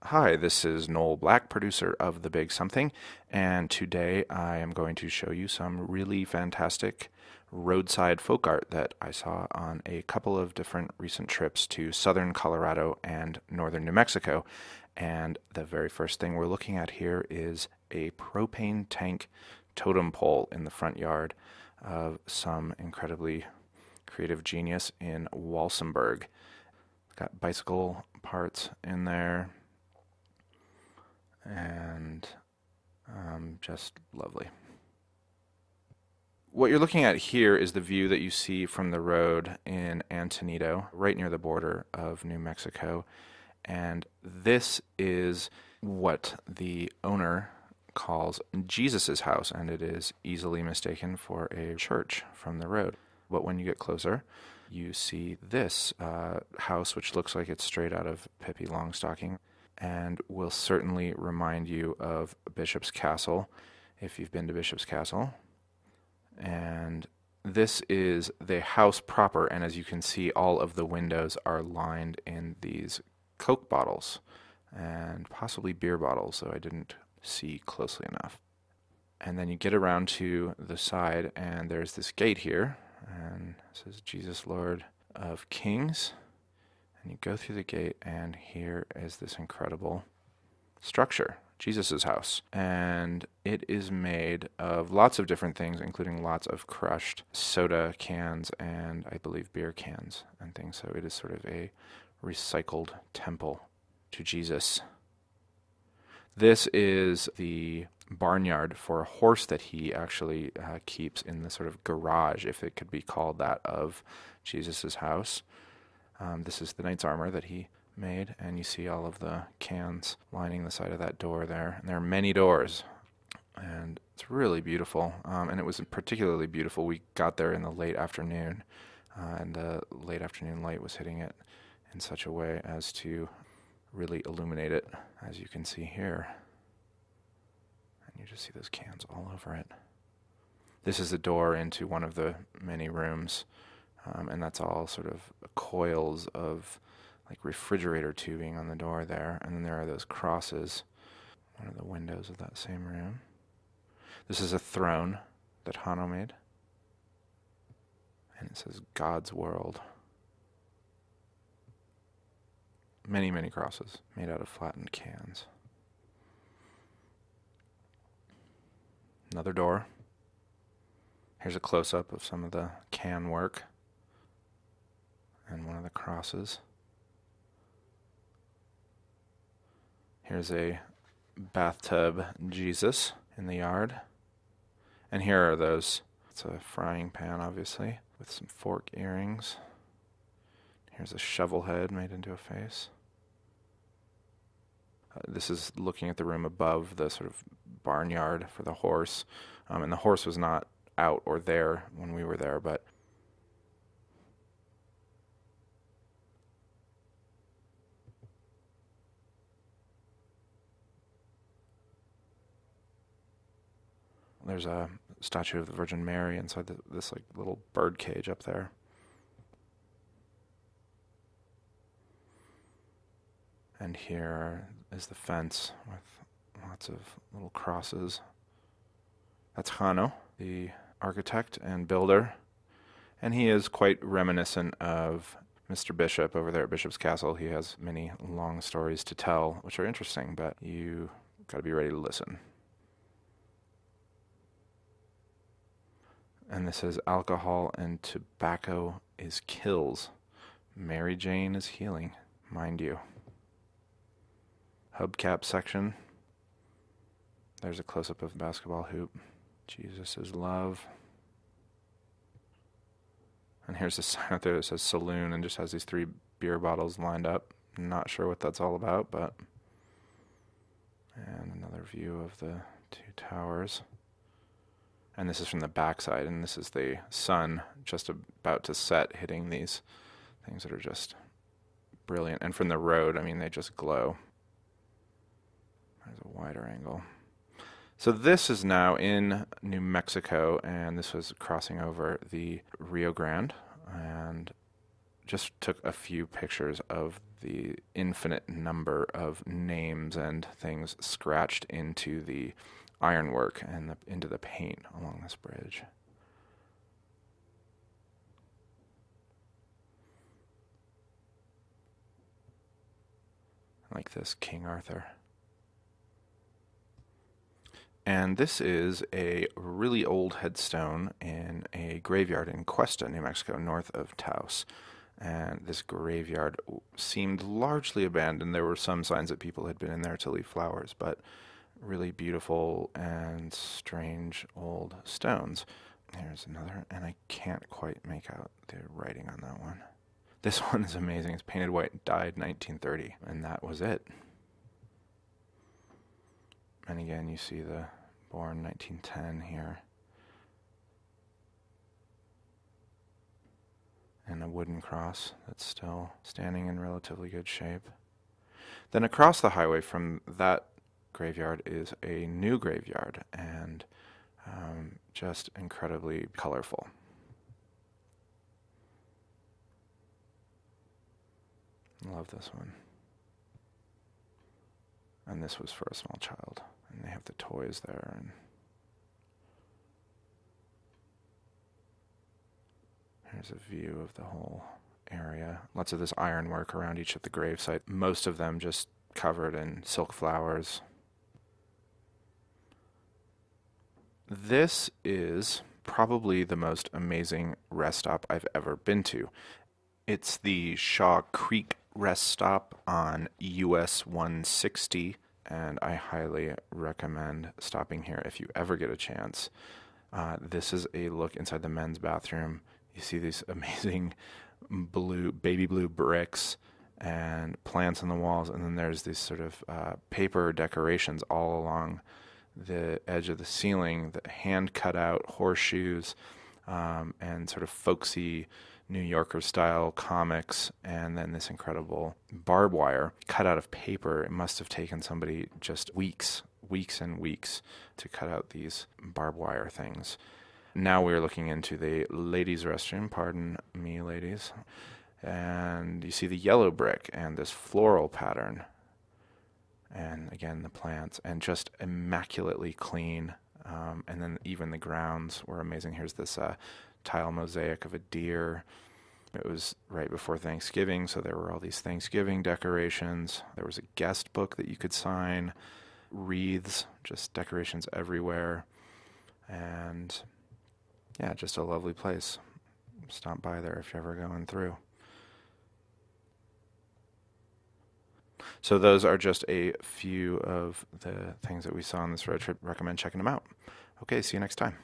Hi, this is Noel Black, producer of The Big Something, and today I am going to show you some really fantastic roadside folk art that I saw on a couple of different recent trips to southern Colorado and northern New Mexico. And the very first thing we're looking at here is a propane tank totem pole in the front yard of some incredibly creative genius in Walsenburg. Got bicycle parts in there and just lovely. What you're looking at here is the view that you see from the road in Antonito, right near the border of New Mexico. And this is what the owner calls Jesus's house, and it is easily mistaken for a church from the road. But when you get closer, you see this house, which looks like it's straight out of Pippi Longstocking, and will certainly remind you of Bishop's Castle, if you've been to Bishop's Castle. And this is the house proper, and as you can see, all of the windows are lined in these Coke bottles, and possibly beer bottles, though I didn't see closely enough. And then you get around to the side, and there's this gate here, and it says Jesus Lord of Kings. And you go through the gate, and here is this incredible structure, Jesus's house. And it is made of lots of different things, including lots of crushed soda cans and I believe beer cans and things. So it is sort of a recycled temple to Jesus. This is the barnyard for a horse that he actually keeps in the sort of garage, if it could be called that, of Jesus's house. This is the knight's armor that he made, and you see all of the cans lining the side of that door there. And there are many doors, and it's really beautiful. And it was particularly beautiful. We got there in the late afternoon, and the late afternoon light was hitting it in such a way as to really illuminate it, as you can see here. And you just see those cans all over it. This is the door into one of the many rooms. And that's all sort of coils of like refrigerator tubing on the door there. And then there are those crosses, one of the windows of that same room. This is a throne that Hano made. And it says God's World. Many, many crosses made out of flattened cans. Another door. Here's a close-up of some of the can work. And one of the crosses. Here's a bathtub Jesus in the yard. And here are those. It's a frying pan, obviously, with some fork earrings. Here's a shovel head made into a face. This is looking at the room above the sort of barnyard for the horse. And the horse was not out or there when we were there, but there's a statue of the Virgin Mary inside this like little bird cage up there. And here is the fence with lots of little crosses. That's Hano, the architect and builder. And he is quite reminiscent of Mr. Bishop over there at Bishop's Castle. He has many long stories to tell, which are interesting, but you got to be ready to listen. And this says, alcohol and tobacco is kills. Mary Jane is healing, mind you. Hubcap section. There's a close-up of the basketball hoop. Jesus is love. And here's a sign out there that says saloon and just has these 3 beer bottles lined up. Not sure what that's all about, but... And another view of the 2 towers. And this is from the backside, and this is the sun just about to set, hitting these things that are just brilliant. And from the road, I mean, they just glow. There's a wider angle. So this is now in New Mexico, and this was crossing over the Rio Grande, and just took a few pictures of the infinite number of names and things scratched into the ironwork and into the paint along this bridge. Like this King Arthur. And this is a really old headstone in a graveyard in Cuesta, New Mexico, north of Taos. And this graveyard seemed largely abandoned. There were some signs that people had been in there to leave flowers, but really beautiful and strange old stones. Here's another, and I can't quite make out the writing on that one. This one is amazing. It's painted white, died 1930, and that was it. And again, you see the born 1910 here. And a wooden cross that's still standing in relatively good shape. Then across the highway from that graveyard is a new graveyard, and just incredibly colorful. Love this one. And this was for a small child. And they have the toys there. And here's a view of the whole area. Lots of this ironwork around each of the gravesites. Most of them just covered in silk flowers. This is probably the most amazing rest stop I've ever been to. It's the Shaw Creek rest stop on US 160, and I highly recommend stopping here if you ever get a chance. This is a look inside the men's bathroom. You see these amazing baby blue bricks and plants on the walls, and then there's these sort of paper decorations all along the edge of the ceiling, the hand cut out horseshoes, and sort of folksy New Yorker style comics, and then this incredible barbed wire cut out of paper. It must have taken somebody just weeks and weeks to cut out these barbed wire things. Now we're looking into the ladies' restroom, pardon me, ladies, and you see the yellow brick and this floral pattern. And again, the plants, and just immaculately clean. And then even the grounds were amazing. Here's this tile mosaic of a deer. It was right before Thanksgiving, so there were all these Thanksgiving decorations. There was a guest book that you could sign, wreaths, just decorations everywhere. And yeah, just a lovely place. Stop by there if you're ever going through. So those are just a few of the things that we saw on this road trip. Recommend checking them out. Okay, see you next time.